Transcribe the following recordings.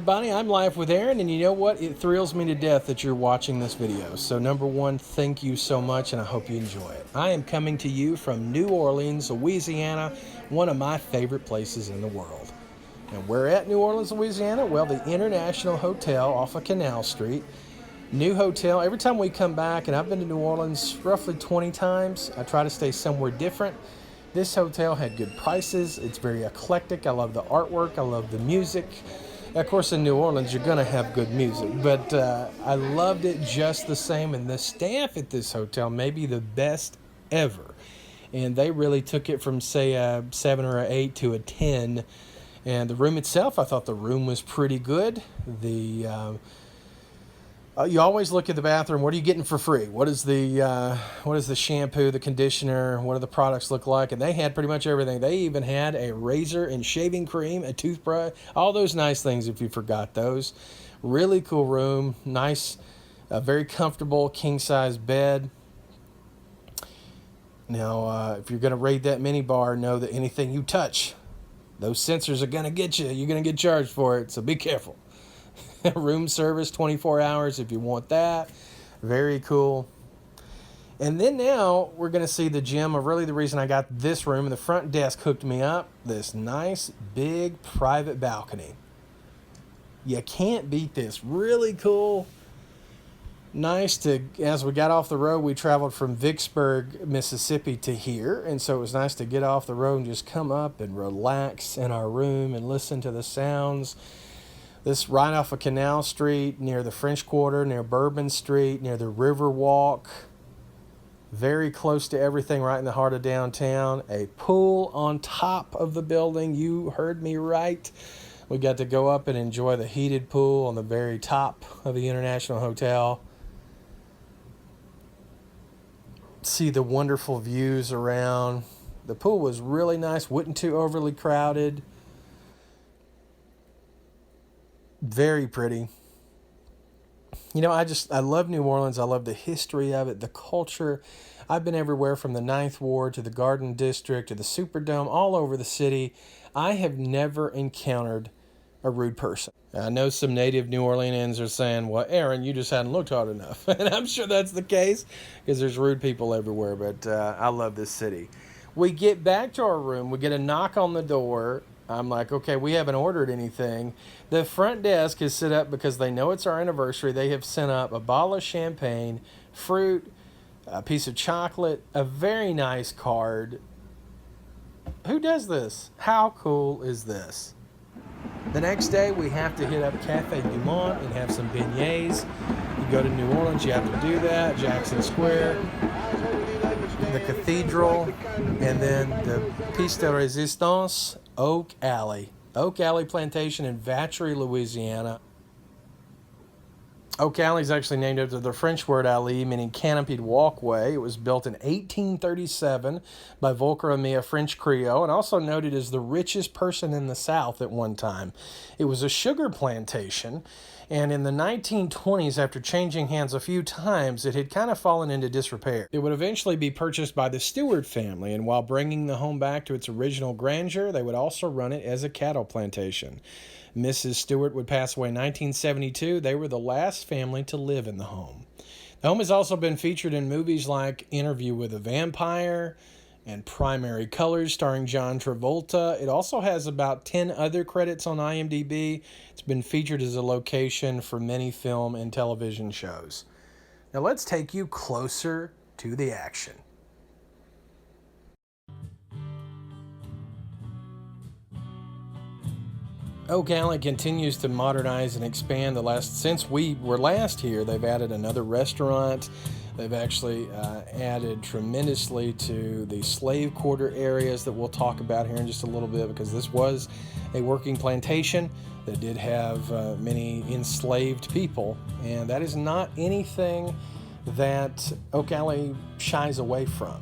everybody, I'm live with Aaron, and you know what? It thrills me to death that you're watching this video. So number one, thank you so much, and I hope you enjoy it. I am coming to you from New Orleans, Louisiana, one of my favorite places in the world. And we're at New Orleans, Louisiana. Well, the International Hotel off of Canal Street. New hotel. Every time we come back, and I've been to New Orleans roughly 20 times, I try to stay somewhere different. This hotel had good prices. It's very eclectic. I love the artwork. I love the music. Of course, in New Orleans, you're going to have good music, but I loved it just the same. And the staff at this hotel may be the best ever. And they really took it from, say, a 7 or an 8 to a 10. And the room itself, I thought the room was pretty good. You always look at the bathroom. What are you getting for free? What is the shampoo, the conditioner? What do the products look like? And they had pretty much everything. They even had a razor and shaving cream, a toothbrush, all those nice things if you forgot those. Really cool room. Nice, very comfortable king-size bed. Now, if you're going to raid that minibar, know that anything you touch, those sensors are going to get you. You're going to get charged for it, so be careful. Room service 24 hours if you want that. Very cool. And then now we're going to see the gem of really the reason I got this room. The front desk hooked me up. This nice big private balcony. You can't beat this. Really cool. Nice to, as we got off the road, we traveled from Vicksburg, Mississippi to here. And so it was nice to get off the road and just come up and relax in our room and listen to the sounds. This right off of Canal Street, near the French Quarter, near Bourbon Street, near the River Walk. Very close to everything, right in the heart of downtown. A pool on top of the building. You heard me right. We got to go up and enjoy the heated pool on the very top of the International Hotel. See the wonderful views around. The pool was really nice, wasn't too overly crowded. Very pretty. You know, I love New Orleans. I love the history of it, the culture. I've been everywhere from the Ninth Ward to the Garden District to the Superdome, all over the city. I have never encountered a rude person. I know some native New Orleanians are saying, well, Aaron, you just hadn't looked hard enough. And I'm sure that's the case because there's rude people everywhere, but I love this city. We get back to our room. We get a knock on the door. I'm like, okay, we haven't ordered anything. The front desk is set up because they know it's our anniversary. They have sent up a bottle of champagne, fruit, a piece of chocolate, a very nice card. Who does this? How cool is this? The next day, we have to hit up Cafe Du Monde and have some beignets. You go to New Orleans, you have to do that. Jackson Square, the cathedral, and then the piece de resistance, Oak Alley. Oak Alley Plantation in Vatry, Louisiana. Oak Alley is actually named after the French word allée, meaning canopied walkway. It was built in 1837 by Volker Ami, a French Creole, and also noted as the richest person in the South at one time. It was a sugar plantation, and in the 1920s, after changing hands a few times, it had kind of fallen into disrepair. It would eventually be purchased by the Stewart family, and while bringing the home back to its original grandeur, they would also run it as a cattle plantation. Mrs. Stewart would pass away in 1972. They were the last family to live in the home. The home has also been featured in movies like Interview with a Vampire and Primary Colors starring John Travolta. It also has about 10 other credits on IMDb. It's been featured as a location for many film and television shows. Now let's take you closer to the action. Oak Alley continues to modernize and expand. Since we were last here, they've added another restaurant. They've actually added tremendously to the slave quarter areas that we'll talk about here in just a little bit, because this was a working plantation that did have many enslaved people, and that is not anything that Oak Alley shies away from.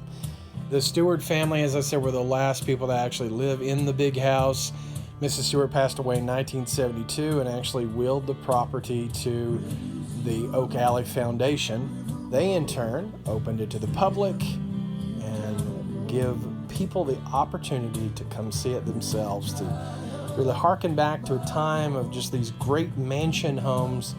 The Stewart family, as I said, were the last people to actually live in the big house. Mrs. Stewart passed away in 1972 and actually willed the property to the Oak Alley Foundation. They, in turn, opened it to the public and give people the opportunity to come see it themselves, to really harken back to a time of just these great mansion homes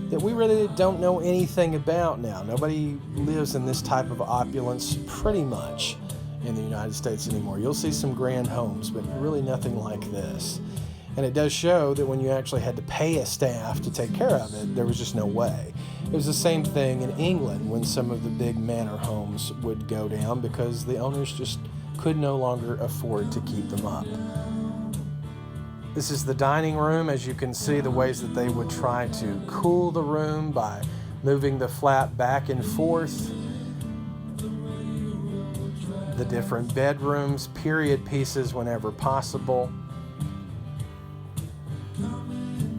that we really don't know anything about now. Nobody lives in this type of opulence pretty much in the United States anymore. You'll see some grand homes, but really nothing like this. And it does show that when you actually had to pay a staff to take care of it, there was just no way. It was the same thing in England when some of the big manor homes would go down because the owners just could no longer afford to keep them up. This is the dining room. As you can see, the ways that they would try to cool the room by moving the flap back and forth. The different bedrooms, period pieces whenever possible.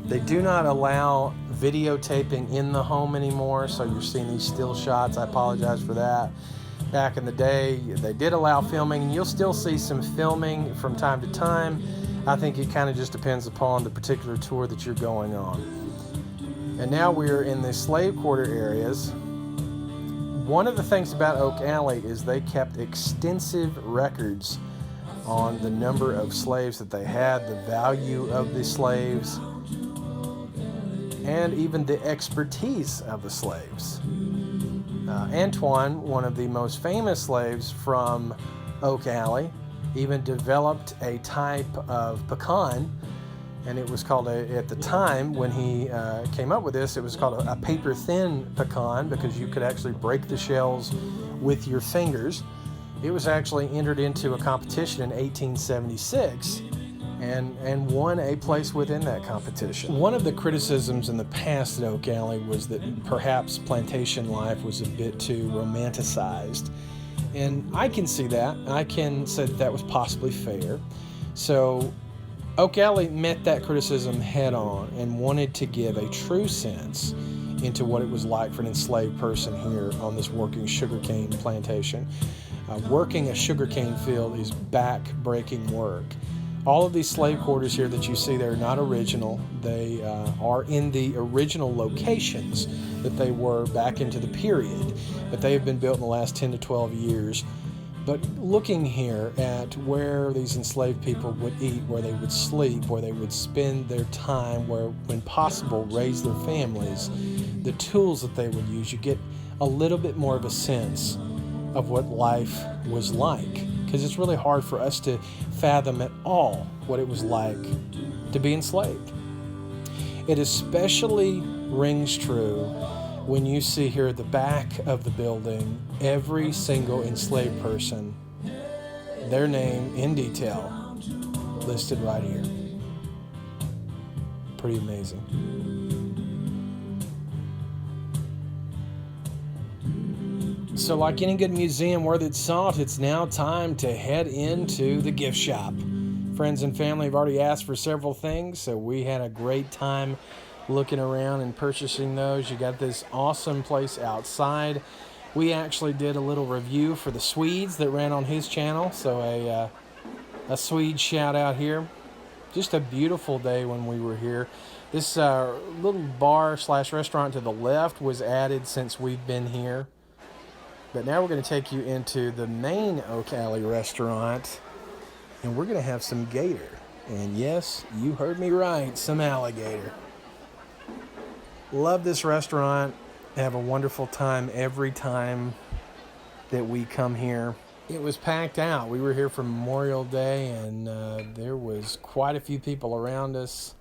They do not allow videotaping in the home anymore, so you're seeing these still shots. I apologize for that. Back in the day, they did allow filming, and you'll still see some filming from time to time. I think it kind of just depends upon the particular tour that you're going on. And now we're in the slave quarter areas. One of the things about Oak Alley is they kept extensive records on the number of slaves that they had, the value of the slaves, and even the expertise of the slaves. Antoine, one of the most famous slaves from Oak Alley, even developed a type of pecan, and it was called at the time when he came up with this, it was called a paper-thin pecan because you could actually break the shells with your fingers. It was actually entered into a competition in 1876 and won a place within that competition. One of the criticisms in the past at Oak Alley was that perhaps plantation life was a bit too romanticized. And I can see that. I can say that that was possibly fair. So Oak Alley met that criticism head on and wanted to give a true sense into what it was like for an enslaved person here on this working sugarcane plantation. Working a sugarcane field is back-breaking work. All of these slave quarters here that you see, they're not original. They are in the original locations that they were back into the period, but they have been built in the last 10 to 12 years. But looking here at where these enslaved people would eat, where they would sleep, where they would spend their time, where, when possible, raise their families, the tools that they would use, you get a little bit more of a sense of what life was like. Because it's really hard for us to fathom at all what it was like to be enslaved. It especially rings true when you see here at the back of the building every single enslaved person, their name in detail listed right here. Pretty amazing. So like any good museum worth its salt, it's now time to head into the gift shop. Friends and family have already asked for several things, so we had a great time looking around and purchasing those. You got this awesome place outside. We actually did a little review for the Swedes that ran on his channel, so a Swede shout out here. Just a beautiful day when we were here. This little bar slash restaurant to the left was added since we've been here. But now we're going to take you into the main Oak Alley restaurant, and we're going to have some gator. And yes, you heard me right, some alligator. Love this restaurant. Have a wonderful time every time that we come here. It was packed out. We were here for Memorial Day, and there was quite a few people around us.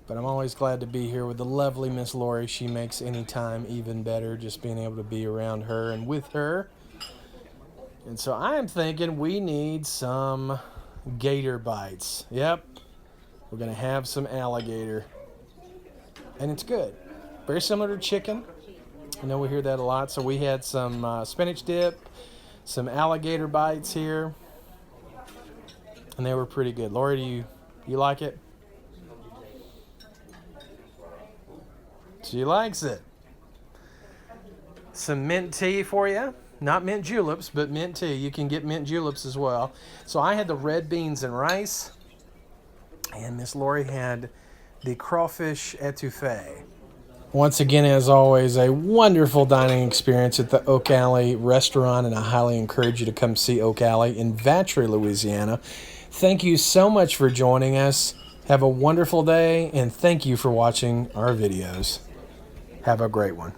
But I'm always glad to be here with the lovely Miss Lori. She makes any time even better, just being able to be around her and with her. And so I am thinking we need some gator bites. Yep, we're going to have some alligator. And it's good. Very similar to chicken. I know we hear that a lot. So we had some spinach dip, some alligator bites here. And they were pretty good. Lori, do you like it? She likes it. Some mint tea for you. Not mint juleps, but mint tea. You can get mint juleps as well. So I had the red beans and rice. And Miss Lori had the crawfish etouffee. Once again, as always, a wonderful dining experience at the Oak Alley restaurant, and I highly encourage you to come see Oak Alley in Vatry, Louisiana. Thank you so much for joining us. Have a wonderful day, and thank you for watching our videos. Have a great one.